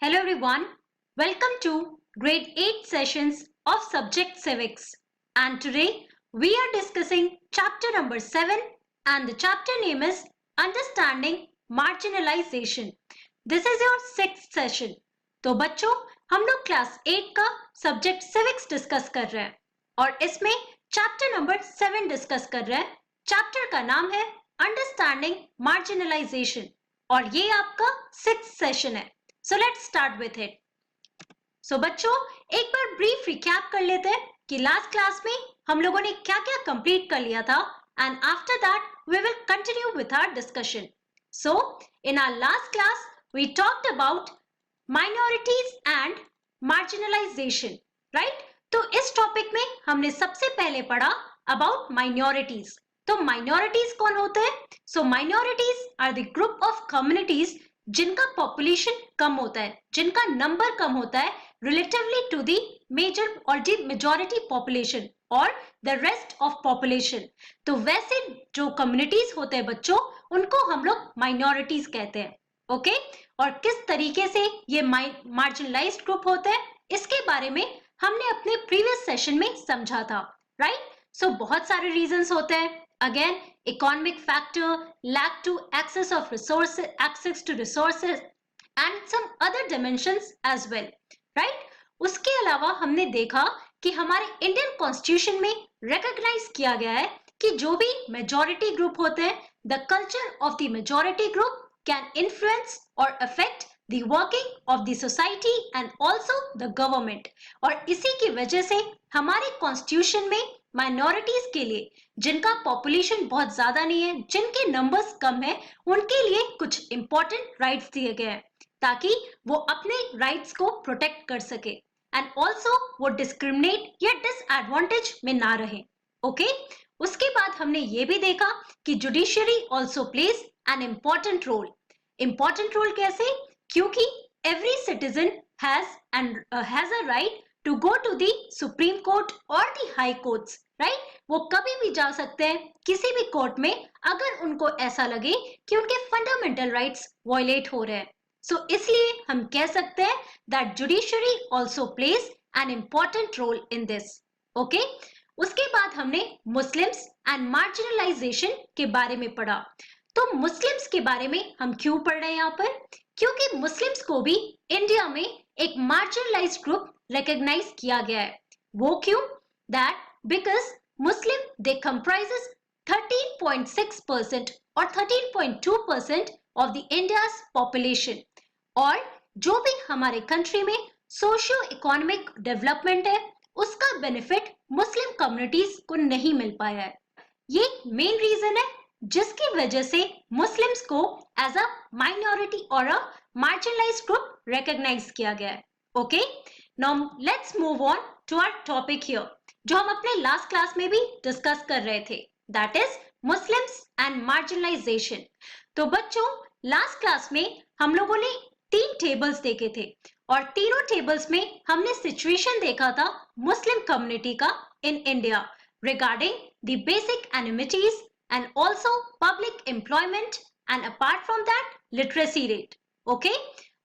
Hello everyone, welcome to grade 8 sessions of subject civics, and today we are discussing chapter number 7 and the chapter name is Understanding Marginalization. This is your 6th session. तो बच्चों हम लोग class 8 का subject civics discuss कर रहे हैं और इसमें चैप्टर नंबर 7 डिस्कस कर रहे हैं. चैप्टर का नाम है अंडरस्टैंडिंग मार्जिनलाइजेशन और ये आपका 6th सेशन है. So let's start with it. So बच्चों एक बार ब्रीफ रिकैप कर लेते हैं कि लास्ट क्लास में हम लोगों ने क्या क्या कंप्लीट कर लिया था and after that we will continue with our discussion. So in our last class we talked about minorities and marginalization, right? तो इस टॉपिक में हमने सबसे पहले पढ़ा about minorities. तो minorities कौन होते हैं? So minorities are the group of communities जिनका पॉपुलेशन कम होता है, जिनका नंबर कम होता है रिलेटिवली टू दी मेजर और दी मेजॉरिटी पॉपुलेशन और द रेस्ट ऑफ पॉपुलेशन. तो वैसे जो कम्युनिटीज होते हैं बच्चों उनको हम लोग माइनॉरिटीज कहते हैं. ओके और किस तरीके से ये मार्जिनलाइज्ड ग्रुप होते हैं इसके बारे में हमने अपने प्रीवियस सेशन में समझा था, राइट? सो बहुत सारे रीजंस होते हैं. Again, economic factor, lack to access to resources and some other dimensions as well, right? उसके अलावा हमने देखा कि हमारे इंडियन कॉन्स्टिट्यूशन में रिकॉग्नाइज किया गया है कि जो भी मेजॉरिटी ग्रुप होते हैं, the culture of the majority group can influence or affect the working of the society and also the government. और इसी की वजह से हमारे कॉन्स्टिट्यूशन में माइनॉरिटीज के लिए जिनका पॉपुलेशन बहुत ज्यादा नहीं है, जिनके नंबर्स कम है, उनके लिए कुछ इंपॉर्टेंट राइट्स दिए गए हैं ताकि वो अपने राइट्स को प्रोटेक्ट कर सके एंड ऑल्सो वो डिस्क्रिमिनेट या डिसएडवांटेज में ना रहे. ओके उसके बाद हमने ये भी देखा कि judiciary also plays an important role. Important role कैसे? क्योंकि every citizen has a right to go to the Supreme Court or the High Courts, right? वो कभी भी जा सकते हैं किसी भी कोर्ट में अगर उनको ऐसा लगे कि उनके फंडामेंटल राइट्स वायलेट हो रहे हैं. सो इसलिए हम कह सकते हैं that judiciary also plays an important role in this. Okay उसके बाद हमने मुस्लिम्स एंड मार्जिनलाइजेशन के बारे में पढ़ा. तो मुस्लिम्स के बारे में हम क्यों पढ़ रहे हैं यहाँ पर? क्योंकि मुस्लिम्स को भी इंडिया में एक मार्जिनलाइज्ड ग्रुप रिकॉग्नाइज किया गया है. वो क्यों? That because Muslim they comprises 13.6% और 13.2% ऑफ द इंडियाज पॉपुलेशन. और जो भी हमारे कंट्री में सोशियो इकोनॉमिक डेवलपमेंट है उसका बेनिफिट मुस्लिम कम्युनिटीज को नहीं मिल पाया है. ये मेन रीजन है जिसकी वजह से मुस्लिम्स को एज अ माइनॉरिटी और अ मार्जिनलाइज्ड ग्रुप रिकॉग्नाइज किया गया है. Okay now let's move on to our topic here जो हम अपने लास्ट क्लास में भी डिस्कस कर रहे थे, that is Muslims and marginalisation. तो बच्चों लास्ट क्लास में हम लोगों ने 3 टेबल्स देखे थे और तीनों टेबल्स में हमने सिचुएशन देखा था मुस्लिम कम्युनिटी का in India regarding the basic amenities and also public employment and apart from that literacy rate. Okay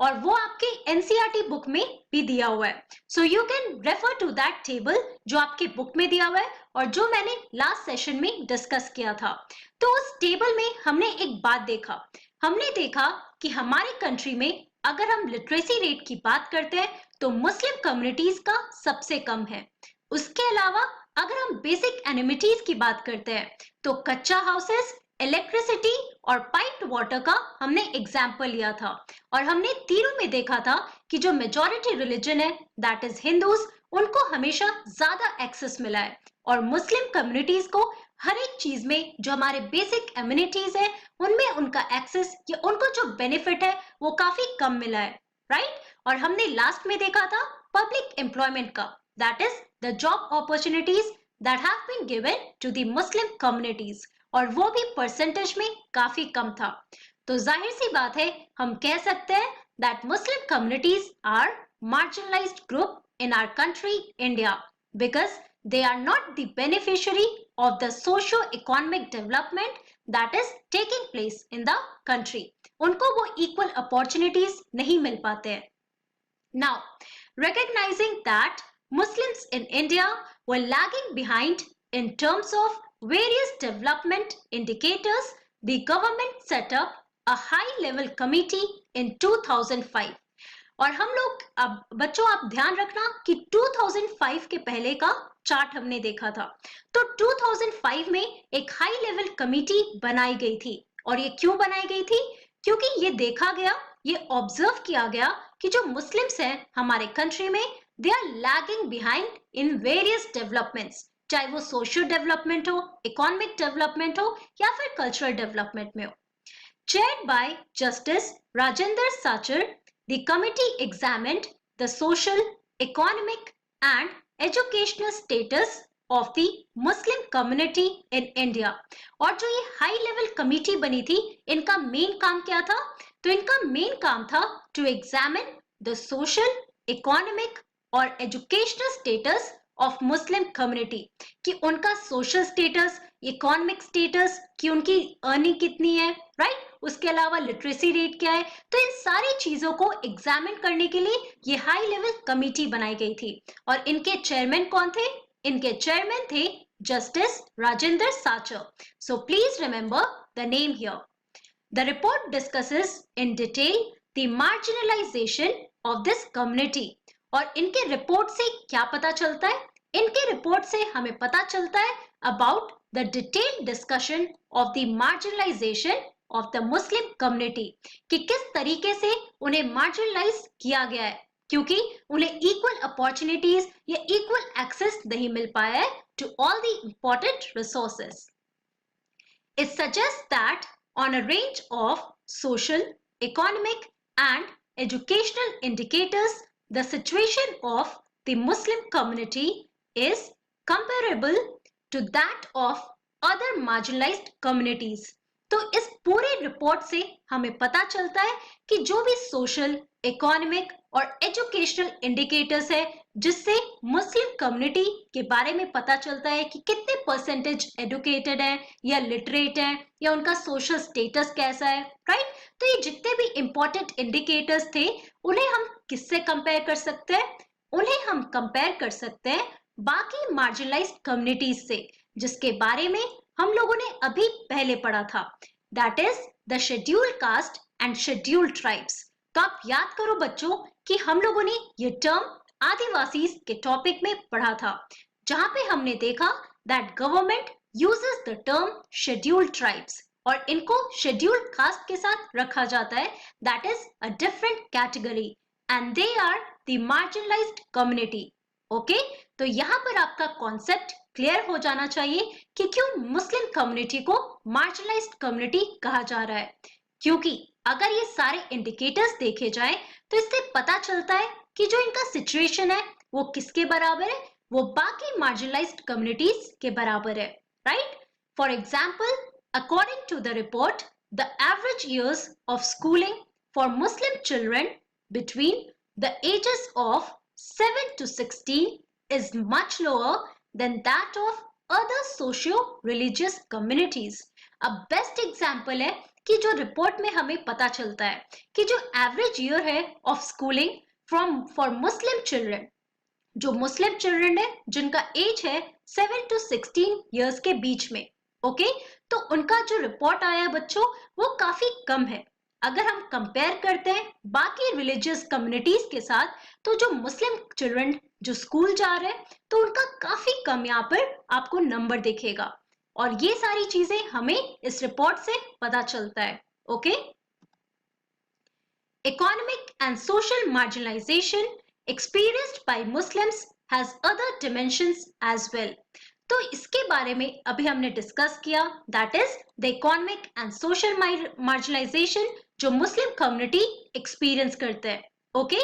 और वो आपके NCERT बुक में भी दिया हुआ है. So you can refer to that table जो आपके बुक में दिया हुआ है और जो मैंने लास्ट सेशन में डिस्कस किया था. तो उस टेबल में हमने एक बात देखा. हमने देखा कि हमारे कंट्री में अगर हम लिटरेसी रेट की बात करते हैं तो मुस्लिम कम्युनिटीज का सबसे कम है. उसके अलावा अगर हम बेसिक एमिनिटीज की बात करते हैं तो कच्चा हाउसेस, इलेक्ट्रिसिटी और पाइप्ड वाटर का हमने एग्जाम्पल लिया था और हमने तीनों में देखा था कि जो मेजॉरिटी रिलीजन है दैट इज हिंदूज उनको हमेशा ज्यादा एक्सेस मिला है और मुस्लिम कम्युनिटीज को हर एक चीज में जो हमारे बेसिक एमिनिटीज है उनमें उनका एक्सेस या उनको जो बेनिफिट है वो काफी कम मिला है, राइट? और हमने लास्ट में देखा था पब्लिक एम्प्लॉयमेंट का, that is the job opportunities that have been given to the Muslim communities और वो भी परसेंटेज में काफी कम था. तो जाहिर सी बात है हम कह सकते हैं that Muslim communities are marginalized group in our country India because they are not the beneficiary of the socio-economic development that is taking place in the country. उनको वो equal opportunities नहीं मिल पाते हैं. Now, recognizing that Muslims in India were lagging behind in terms of various development indicators, the government set up a high-level committee in 2005. और हम लोग अब बच्चों आप ध्यान रखना कि 2005 के पहले का चार्ट हमने देखा था, तो 2005 में एक हाई लेवल कमिटी बनाई गई थी। और ये क्यों बनाई गई थी? क्योंकि ये देखा गया, ये ऑब्जर्व किया गया कि जो मुस्लिम्स हैं हमारे कंट्री में, they are lagging behind in various developments, चाहे वो सोशल डेवलपमेंट हो, इकोनॉमिक डेवलपमेंट हो या फिर कल्चरल डेवलपमेंट में हो। Chaired by Justice Rajendra Sachar, the committee examined the social, economic and educational status of the Muslim community in India. और जो ये हाई लेवल कमिटी बनी थी, इनका मेन काम क्या था? तो इनका मेन काम था to examine the social, economic और educational status of Muslim community, कि उनका सोशल स्टेटस, इकोनॉमिक स्टेटस, कि उनकी अर्निंग कितनी है, राइट? उसके अलावा लिटरेसी रेट क्या है। तो इन सारी चीजों को एग्जामिन करने के लिए ये हाई लेवल कमिटी बनाई गई थी। और इनके चेयरमैन कौन थे? इनके चेयरमैन थे justice Rajendra Sachar. So please remember the name here. The report discusses in detail the marginalisation of this community. और इनके रिपोर्ट से क्या पता चलता है? इनके रिपोर्ट से हमें पता चलता है about the detailed discussion of the marginalisation of the Muslim community, कि किस तरीके से उन्हें मार्जिनलाइज किया गया है, क्योंकि उन्हें इक्वल अपॉर्चुनिटीज या इक्वल एक्सेस नहीं मिल पाया है to all the important resources. It suggests that on a range of social, economic and educational indicators, the situation of the Muslim community is comparable to that of other marginalized communities. तो इस पूरे report से हमें पता चलता है कि जो भी सोशल, इकोनॉमिक और एजुकेशनल इंडिकेटर्स है, जिससे मुस्लिम कम्युनिटी के बारे में पता चलता है कि कितने परसेंटेज एडुकेटेड है या लिटरेट है या उनका सोशल स्टेटस कैसा है, राइट? तो ये जितने भी इंपॉर्टेंट इंडिकेटर्स थे, उन्हें हम किससे कंपेयर कर सकते हैं? उन्हें हम कंपेयर कर सकते हैं बाकी मार्जिनलाइज्ड कम्युनिटीज से, जिसके बारे में हम लोगों ने अभी पहले पढ़ा था, that is the scheduled caste and scheduled tribes. तो आप याद करो बच्चों कि हम लोगों ने ये टर्म आदिवासी के टॉपिक में पढ़ा था, जहां पे हमने देखा that government uses the term scheduled tribes और इनको शेड्यूल्ड कास्ट के साथ रखा जाता है, that is a different category and they are the marginalized community. Okay, तो यहाँ पर आपका कॉन्सेप्ट क्लियर हो जाना चाहिए कि क्यों मुस्लिम कम्युनिटी को मार्जिनलाइज्ड कम्युनिटी कहा जा रहा है। क्योंकि अगर ये सारे इंडिकेटर्स देखे जाएं तो इससे पता चलता है कि जो इनका सिचुएशन है वो किसके बराबर है? वो बाकी मार्जिनलाइज्ड कम्युनिटीज के बराबर है, right? For example, according to the report, the average years of schooling for Muslim children between the ages of 7 to 16 is much lower than that of other socio-religious communities. अब best example है कि जो report में हमें पता चलता है कि जो एवरेज ईयर है of schooling from for Muslim children, जो मुस्लिम चिल्ड्रन है जिनका एज है 7 to 16 ईयर्स के बीच में, ओके, तो उनका जो रिपोर्ट आया बच्चों वो काफी कम है। अगर हम कंपेयर करते हैं बाकी रिलीजियस कम्युनिटीज के साथ, तो जो मुस्लिम चिल्ड्रन जो स्कूल जा रहे हैं तो उनका काफी कम यहाँ पर आपको नंबर दिखेगा। और ये सारी चीजें हमें इस रिपोर्ट से पता चलता है, okay? Economic and social marginalisation experienced by Muslims has other dimensions as well. तो इसके बारे में अभी हमने डिस्कस किया, that is the economic and social marginalization जो मुस्लिम कम्युनिटी एक्सपीरियंस करते हैं, okay?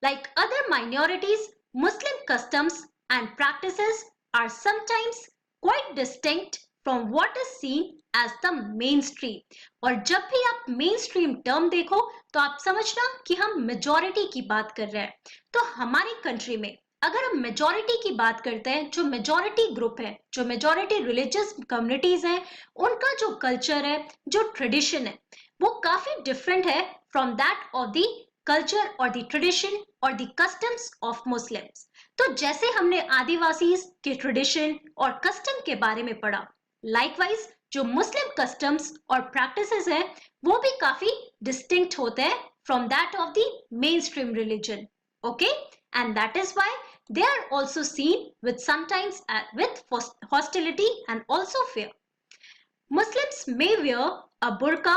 Like other minorities, Muslim customs and practices are sometimes quite distinct from what is seen as the main stream. और जब भी आप main stream term देखो तो आप समझना कि हम मेजॉरिटी की बात कर रहे हैं। तो हमारी कंट्री में अगर हम मेजॉरिटी की बात करते हैं, जो मेजॉरिटी ग्रुप है, जो मेजॉरिटी रिलीजियस कम्युनिटीज हैं, उनका जो कल्चर है, जो ट्रेडिशन है, वो काफी डिफरेंट है from that of the culture or the tradition or the customs of Muslims. तो जैसे हमने आदिवासी के ट्रेडिशन और कस्टम के बारे में पढ़ा, लाइकवाइज जो मुस्लिम कस्टम्स और प्रैक्टिसेस हैं वो भी काफी डिस्टिंक्ट होते हैं from that of the main stream religion. Okay, and that is why they are also seen with sometimes with hostility and also fear. Muslims may wear a burqa,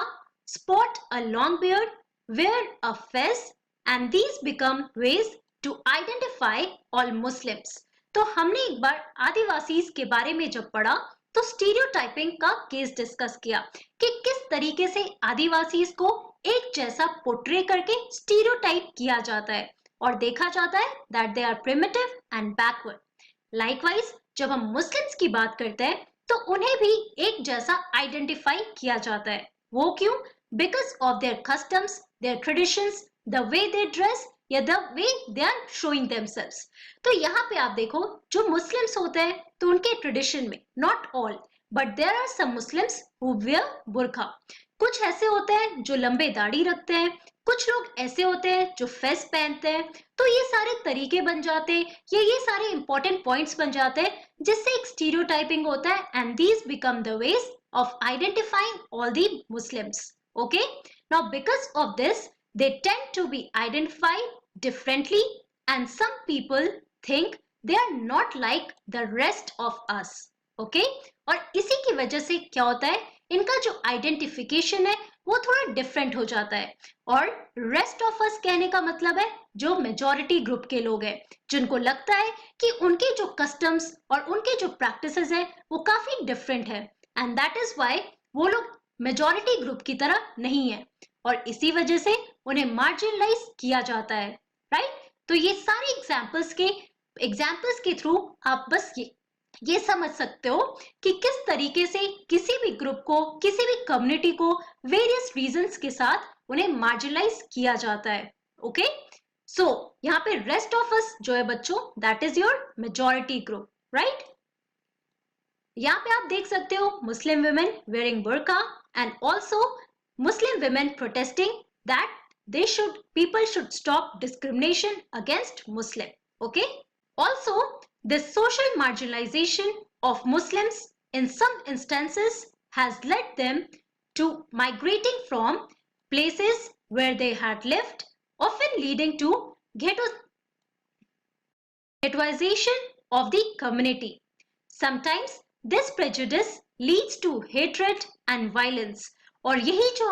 sport a long beard, wear a fez, and these become ways to identify all Muslims. तो हमने एक बार आदिवासीज के बारे में जब पढ़ा तो stereotyping का केस डिस्कस किया कि किस तरीके से आदिवासीज को एक जैसा पोर्ट्रे करके स्टीरियोटाइप किया जाता है और देखा जाता है that they are primitive and backward. Likewise जब हम मुस्लिम्स की बात करते हैं तो उन्हें भी एक जैसा आइडेंटिफाई किया जाता है. वो क्यों? Because of their customs, their traditions, the way they dress या the way they are showing themselves. तो यहाँ पे आप देखो जो मुस्लिम्स होते हैं तो उनके ट्रेडिशन में, not all but there are some Muslims who wear burqa. कुछ ऐसे होते हैं जो लंबे दाढ़ी रखते हैं, कुछ लोग ऐसे होते हैं जो फेस पहनते हैं. तो ये सारे तरीके बन जाते हैं, ये सारे इंपॉर्टेंट पॉइंट्स बन जाते हैं जिससे एक स्टीरियोटाइपिंग होता है and these become the ways of identifying all the Muslims. Okay, now because of this they tend to be identified differently and some people think they are not like the rest of us. Okay, और इसी की वजह से क्या होता है, इनका जो आइडेंटिफिकेशन है वो थोड़ा डिफरेंट हो जाता है. और रेस्ट ऑफ अस कहने का मतलब है जो मेजॉरिटी ग्रुप के लोग हैं जिनको लगता है कि उनके जो कस्टम्स और उनके जो प्रैक्टिसेस है वो काफी डिफरेंट है एंड दैट इज व्हाई वो लोग मेजॉरिटी ग्रुप की तरह नहीं है और इसी वजह से उन्हें मार्जिनलाइज किया जाता है. राइट, तो ये सारे एग्जाम्पल्स के थ्रू आप बस ये समझ सकते हो कि किस तरीके से किसी भी ग्रुप को, किसी भी कम्युनिटी को वेरियस रीजंस के साथ उन्हें मार्जिनलाइज किया जाता है. ओके, सो यहाँ पे रेस्ट ऑफ अस जो है बच्चों, that is your majority group. Right, यहाँ पे आप देख सकते हो मुस्लिम women wearing burqa and also Muslim women protesting that people should stop discrimination against Muslim. Okay, also this social marginalization of Muslims in some instances has led them to migrating from places where they had lived, often leading to ghettoization of the community. Sometimes this prejudice leads to hatred and violence. और यही जो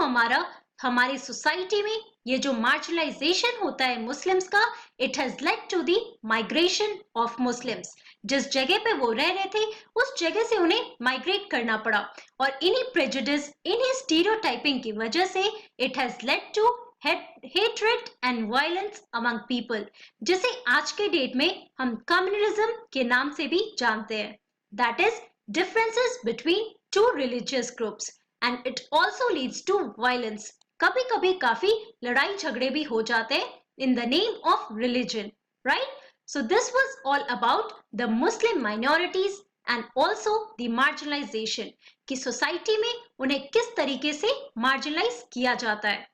हमारी society में ये जो marginalisation होता है Muslims का, it has led to the migration of Muslims. जिस जगह पे वो रह रहे थे उस जगह से उन्हें माइग्रेट करना पड़ा और इन्हीं प्रेजुडिस, इन्हीं स्टीरियोटाइपिंग की वजह से it has led to hatred and violence among people, जिसे आज के डेट में हम कम्युनलिज्म के नाम से भी जानते हैं. That is differences between two religious groups and it also leads to violence. कभी कभी काफी लड़ाई झगड़े भी हो जाते हैं in the name of religion. Right, so this was all about the Muslim minorities and also the marginalization कि सोसाइटी में उन्हें किस तरीके से मार्जिनलाइज किया जाता है.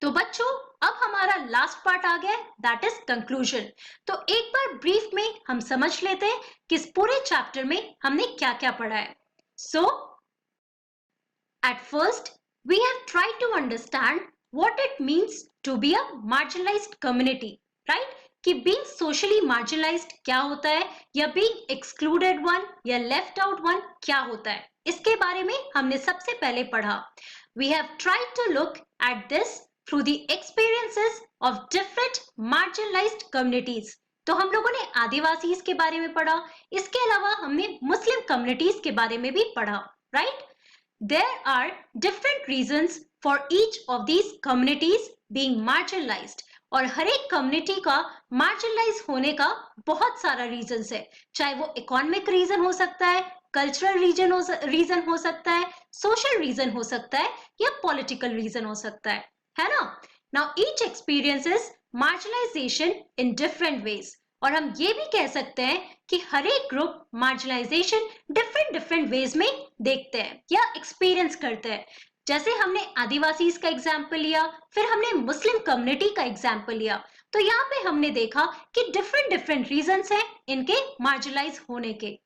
तो बच्चों अब हमारा लास्ट पार्ट आ गया, दैट इज कंक्लूजन. तो एक बार ब्रीफ में हम समझ लेते हैं कि इस पूरे चैप्टर में हमने क्या क्या पढ़ा है. सो at first we have tried to understand what it means to be a marginalized community, right? कि being socially marginalized क्या होता है या being excluded one या left out one क्या होता है, इसके बारे में हमने सबसे पहले पढ़ा. We have tried to look at this through the experiences of different marginalized communities. तो हम लोगों ने आदिवासीज के बारे में पढ़ा, इसके अलावा हमने मुस्लिम कम्युनिटीज के बारे में भी पढ़ा. Right, there are different reasons for each of these communities being marginalized. और हर एक कम्युनिटी का मार्जिनलाइज होने का बहुत सारा रीजंस है, चाहे वो इकोनॉमिक रीजन हो सकता है, कल्चरल रीजन हो सकता है, सोशल रीजन हो सकता है या पॉलिटिकल रीजन हो सकता है ना. Now each experiences marginalisation in different ways. और हम ये भी कह सकते हैं कि हर एक ग्रुप मार्जिनलाइजेशन डिफरेंट वेज में देखते हैं या एक्सपीरियंस करते हैं. जैसे हमने आदिवासी का एग्जाम्पल लिया, फिर हमने मुस्लिम कम्युनिटी का एग्जाम्पल लिया, तो यहाँ पे हमने देखा कि डिफरेंट डिफरेंट रीजंस हैं इनके मार्जिनलाइज होने के.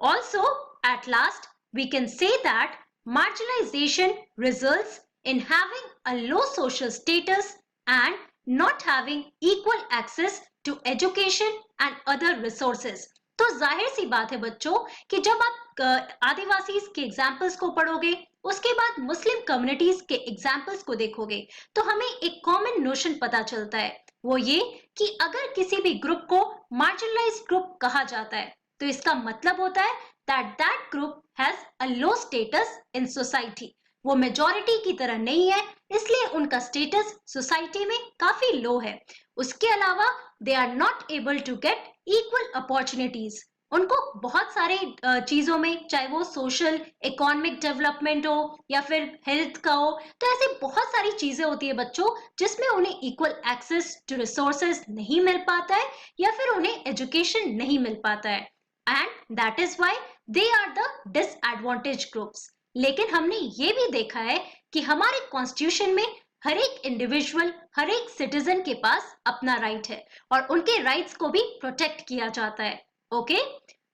Also, at last, we can say that marginalization results in having a low social status and not having equal access to education and other resources. तो जाहिर सी बात है बच्चों कि जब आप आदिवासी के एग्जाम्पल्स को पढ़ोगे, उसके बाद मुस्लिम कम्युनिटीज के एग्जाम्पल्स को देखोगे, तो हमें एक कॉमन नोशन पता चलता है. वो ये कि अगर किसी भी ग्रुप को मार्जिनलाइज्ड ग्रुप कहा जाता है, तो इसका मतलब होता है that group has a low status in society. वो मेजॉरिटी की तरह नहीं है, इसलिए उनका स्टेटस सोसाइटी में काफी लो है. उसके अलावा they are not able to get equal opportunities. उनको बहुत सारे चीजों में, चाहे वो सोशल इकोनॉमिक डेवलपमेंट हो या फिर हेल्थ का हो, तो ऐसे बहुत सारी चीजें होती है बच्चों जिसमें उन्हें इक्वल एक्सेस टू रिसोर्सेज नहीं मिल पाता है या फिर उन्हें एजुकेशन नहीं मिल पाता है. And that is why they are the disadvantaged groups. लेकिन हमने ये भी देखा है कि हमारे कॉन्स्टिट्यूशन में हर एक इंडिविजुअल, हर एक सिटीजन के पास अपना राइट है और उनके राइट्स को भी प्रोटेक्ट किया जाता है. Okay,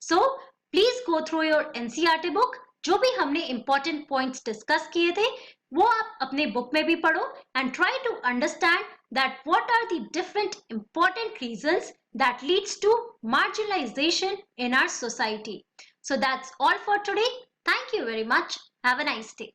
so please go through your NCERT book. जो भी हमने इंपॉर्टेंट पॉइंट्स डिस्कस किए थे वो आप अपने बुक में भी पढ़ो and try to understand that what are the different important reasons that leads to marginalization in our society. So that's all for today. Thank you very much. Have a nice day.